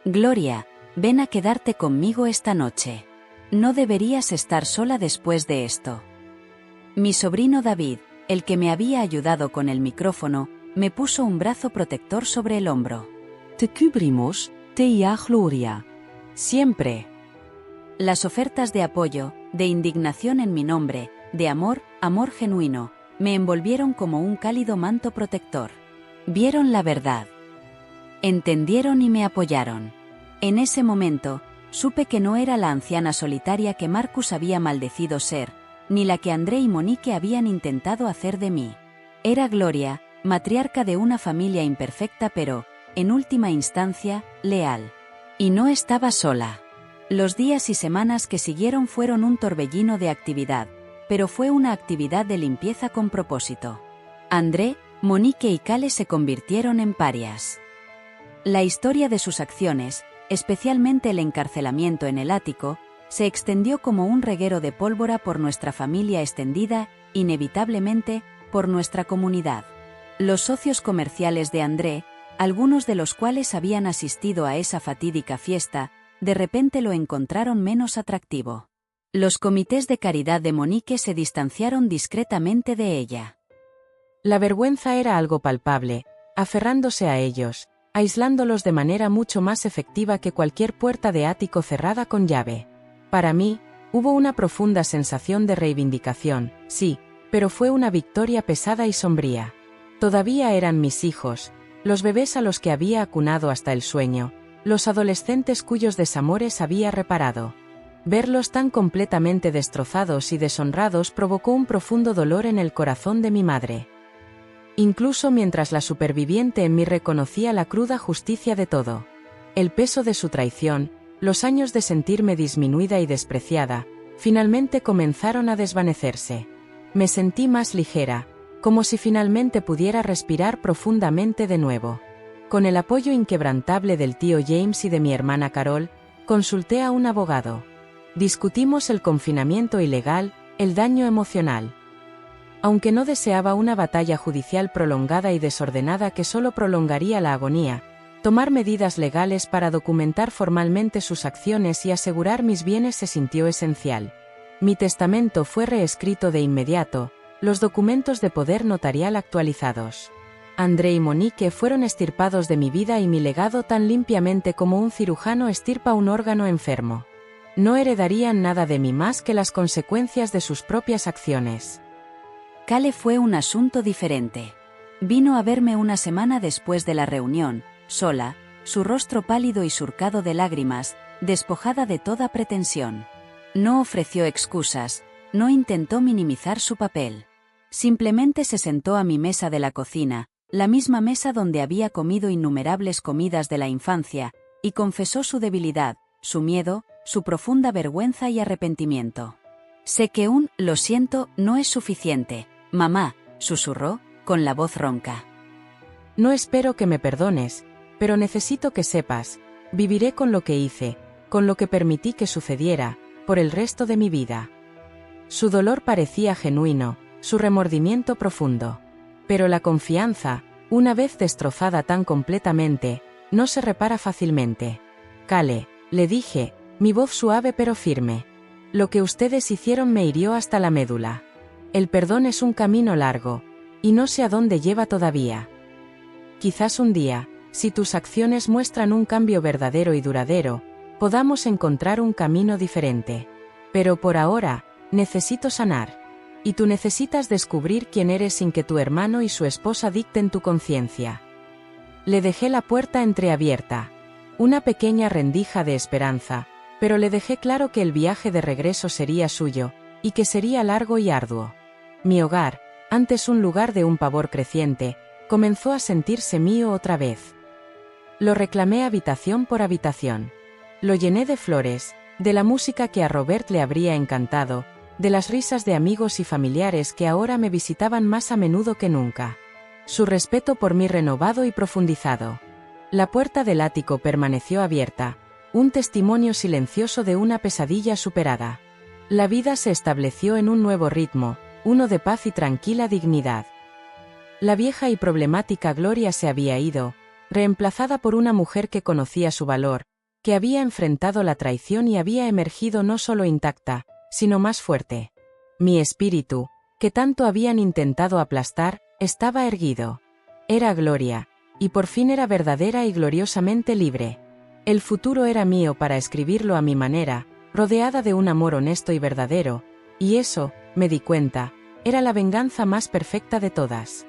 Gloria, ven a quedarte conmigo esta noche. No deberías estar sola después de esto. Mi sobrino David, el que me había ayudado con el micrófono, me puso un brazo protector sobre el hombro. Te cubrimos, tía Gloria. Siempre. Las ofertas de apoyo, de indignación en mi nombre, de amor, amor genuino, me envolvieron como un cálido manto protector. Vieron la verdad. Entendieron y me apoyaron. En ese momento, supe que no era la anciana solitaria que Marcus había maldecido ser, ni la que André y Monique habían intentado hacer de mí. Era Gloria, matriarca de una familia imperfecta pero, en última instancia, leal. Y no estaba sola. Los días y semanas que siguieron fueron un torbellino de actividad, pero fue una actividad de limpieza con propósito. André, Monique y Cale se convirtieron en parias. La historia de sus acciones, especialmente el encarcelamiento en el ático, se extendió como un reguero de pólvora por nuestra familia extendida, inevitablemente, por nuestra comunidad. Los socios comerciales de André, algunos de los cuales habían asistido a esa fatídica fiesta, de repente lo encontraron menos atractivo. Los comités de caridad de Monique se distanciaron discretamente de ella. La vergüenza era algo palpable, aferrándose a ellos, aislándolos de manera mucho más efectiva que cualquier puerta de ático cerrada con llave. Para mí, hubo una profunda sensación de reivindicación, sí, pero fue una victoria pesada y sombría. Todavía eran mis hijos, los bebés a los que había acunado hasta el sueño, los adolescentes cuyos desamores había reparado. Verlos tan completamente destrozados y deshonrados provocó un profundo dolor en el corazón de mi madre. Incluso mientras la superviviente en mí reconocía la cruda justicia de todo. El peso de su traición, los años de sentirme disminuida y despreciada, finalmente comenzaron a desvanecerse. Me sentí más ligera, como si finalmente pudiera respirar profundamente de nuevo. Con el apoyo inquebrantable del tío James y de mi hermana Carol, consulté a un abogado. Discutimos el confinamiento ilegal, el daño emocional. Aunque no deseaba una batalla judicial prolongada y desordenada que solo prolongaría la agonía, tomar medidas legales para documentar formalmente sus acciones y asegurar mis bienes se sintió esencial. Mi testamento fue reescrito de inmediato, los documentos de poder notarial actualizados. André y Monique fueron extirpados de mi vida y mi legado tan limpiamente como un cirujano extirpa un órgano enfermo. No heredarían nada de mí más que las consecuencias de sus propias acciones. Cale fue un asunto diferente. Vino a verme una semana después de la reunión, sola, su rostro pálido y surcado de lágrimas, despojada de toda pretensión. No ofreció excusas, no intentó minimizar su papel. Simplemente se sentó a mi mesa de la cocina, la misma mesa donde había comido innumerables comidas de la infancia, y confesó su debilidad, su miedo, su profunda vergüenza y arrepentimiento. Sé que un «lo siento» no es suficiente, mamá, susurró, con la voz ronca. No espero que me perdones, pero necesito que sepas, viviré con lo que hice, con lo que permití que sucediera, por el resto de mi vida. Su dolor parecía genuino, su remordimiento profundo. Pero la confianza, una vez destrozada tan completamente, no se repara fácilmente. Cale, le dije, mi voz suave pero firme. Lo que ustedes hicieron me hirió hasta la médula. El perdón es un camino largo, y no sé a dónde lleva todavía. Quizás un día, si tus acciones muestran un cambio verdadero y duradero, podamos encontrar un camino diferente. Pero por ahora, necesito sanar. Y tú necesitas descubrir quién eres sin que tu hermano y su esposa dicten tu conciencia. Le dejé la puerta entreabierta. Una pequeña rendija de esperanza, pero le dejé claro que el viaje de regreso sería suyo, y que sería largo y arduo. Mi hogar, antes un lugar de un pavor creciente, comenzó a sentirse mío otra vez. Lo reclamé habitación por habitación. Lo llené de flores, de la música que a Robert le habría encantado, de las risas de amigos y familiares que ahora me visitaban más a menudo que nunca. Su respeto por mí renovado y profundizado. La puerta del ático permaneció abierta, un testimonio silencioso de una pesadilla superada. La vida se estableció en un nuevo ritmo, uno de paz y tranquila dignidad. La vieja y problemática Gloria se había ido, reemplazada por una mujer que conocía su valor, que había enfrentado la traición y había emergido no solo intacta, sino más fuerte. Mi espíritu, que tanto habían intentado aplastar, estaba erguido. Era Gloria, y por fin era verdadera y gloriosamente libre. El futuro era mío para escribirlo a mi manera, rodeada de un amor honesto y verdadero, y eso, me di cuenta, era la venganza más perfecta de todas.